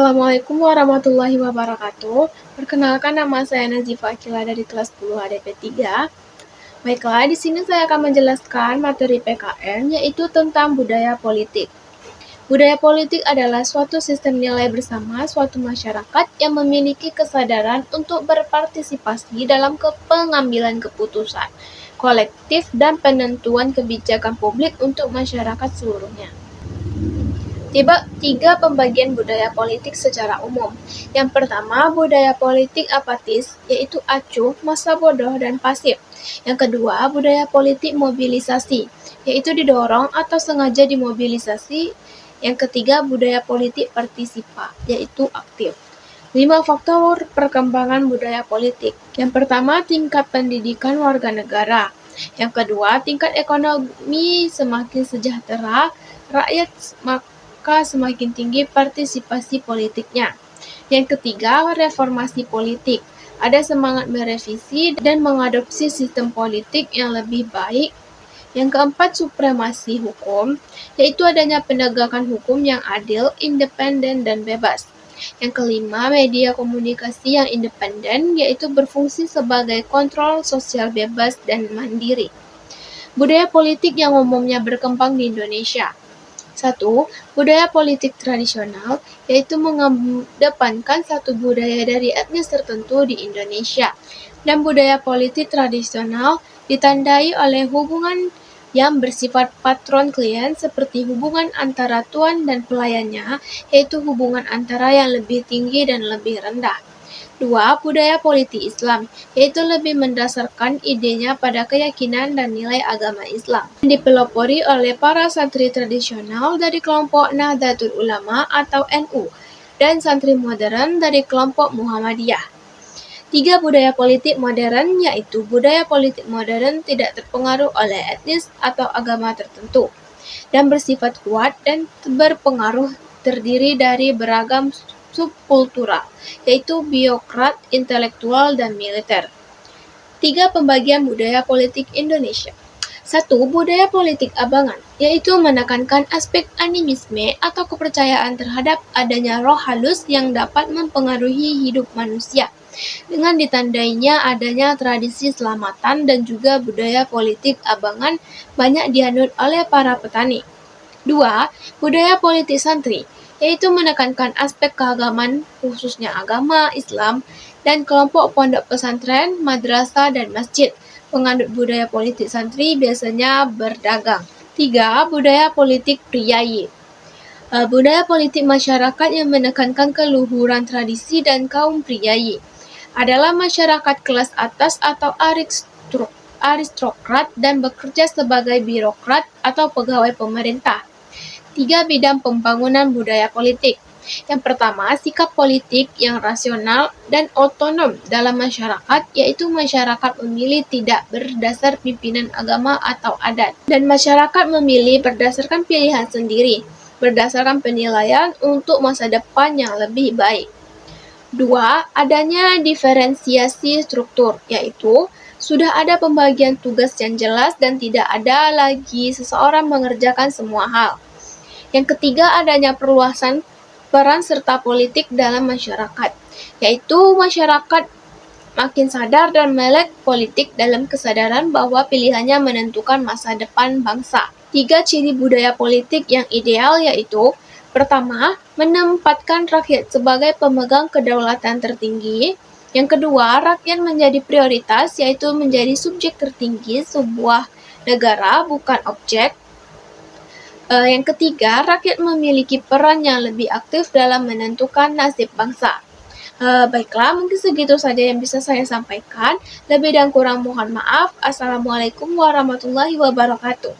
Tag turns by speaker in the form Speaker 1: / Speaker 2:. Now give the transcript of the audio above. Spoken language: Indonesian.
Speaker 1: Assalamualaikum warahmatullahi wabarakatuh. Perkenalkan, nama saya Nazifa Akila dari kelas 10 HDP 3. Baiklah, di sini saya akan menjelaskan materi PKN, yaitu tentang budaya politik. Budaya politik adalah suatu sistem nilai bersama suatu masyarakat yang memiliki kesadaran untuk berpartisipasi dalam pengambilan keputusan kolektif dan penentuan kebijakan publik untuk masyarakat seluruhnya. Tiga pembagian budaya politik secara umum. Yang pertama, budaya politik apatis, yaitu acuh, masa bodoh, dan pasif. Yang kedua, budaya politik mobilisasi, yaitu didorong atau sengaja dimobilisasi. Yang ketiga, budaya politik partisipa, yaitu aktif. 5 faktor perkembangan budaya politik. Yang pertama, tingkat pendidikan warga negara. Yang kedua, tingkat ekonomi semakin sejahtera, rakyat maka semakin tinggi partisipasi politiknya. Yang ketiga, reformasi politik. Ada semangat merevisi dan mengadopsi sistem politik yang lebih baik. Yang keempat, supremasi hukum, yaitu adanya penegakan hukum yang adil, independen, dan bebas. Yang kelima, media komunikasi yang independen, yaitu berfungsi sebagai kontrol sosial bebas dan mandiri. Budaya politik yang umumnya berkembang di Indonesia. 1. Budaya politik tradisional, yaitu mengedepankan satu budaya dari etnis tertentu di Indonesia. Dan budaya politik tradisional ditandai oleh hubungan yang bersifat patron-klien seperti hubungan antara tuan dan pelayannya, yaitu hubungan antara yang lebih tinggi dan lebih rendah. 2. Budaya politik Islam, yaitu lebih mendasarkan idenya pada keyakinan dan nilai agama Islam. Dipelopori oleh para santri tradisional dari kelompok Nahdlatul Ulama atau NU, dan santri modern dari kelompok Muhammadiyah. 3. Budaya politik modern, yaitu budaya politik modern tidak terpengaruh oleh etnis atau agama tertentu, dan bersifat kuat dan berpengaruh terdiri dari beragam subkultural, yaitu birokrat, intelektual, dan militer. 3. Pembagian budaya politik Indonesia. 1. Budaya politik abangan, yaitu menekankan aspek animisme atau kepercayaan terhadap adanya roh halus yang dapat mempengaruhi hidup manusia, dengan ditandainya adanya tradisi selamatan dan juga budaya politik abangan banyak dianut oleh para petani. 2. Budaya politik santri, yaitu menekankan aspek keagamaan khususnya agama Islam dan kelompok pondok pesantren, madrasah, dan masjid. Penganut budaya politik santri biasanya berdagang. 3. Budaya politik priayi. Budaya politik masyarakat yang menekankan keluhuran tradisi dan kaum priayi adalah masyarakat kelas atas atau aristokrat dan bekerja sebagai birokrat atau pegawai pemerintah. 3. Bidang pembangunan budaya politik. Yang pertama, sikap politik yang rasional dan otonom dalam masyarakat, yaitu masyarakat memilih tidak berdasar pimpinan agama atau adat, dan masyarakat memilih berdasarkan pilihan sendiri, berdasarkan penilaian untuk masa depan yang lebih baik. 2. Adanya diferensiasi struktur, yaitu sudah ada pembagian tugas yang jelas dan tidak ada lagi seseorang mengerjakan semua hal. Yang ketiga, adanya perluasan peran serta politik dalam masyarakat, yaitu masyarakat makin sadar dan melek politik dalam kesadaran bahwa pilihannya menentukan masa depan bangsa. 3. Ciri budaya politik yang ideal, yaitu pertama, menempatkan rakyat sebagai pemegang kedaulatan tertinggi. Yang kedua, rakyat menjadi prioritas, yaitu menjadi subjek tertinggi sebuah negara, bukan objek. Yang ketiga, rakyat memiliki peran yang lebih aktif dalam menentukan nasib bangsa. Baiklah, mungkin segitu saja yang bisa saya sampaikan. Lebih dan kurang mohon maaf. Assalamualaikum warahmatullahi wabarakatuh.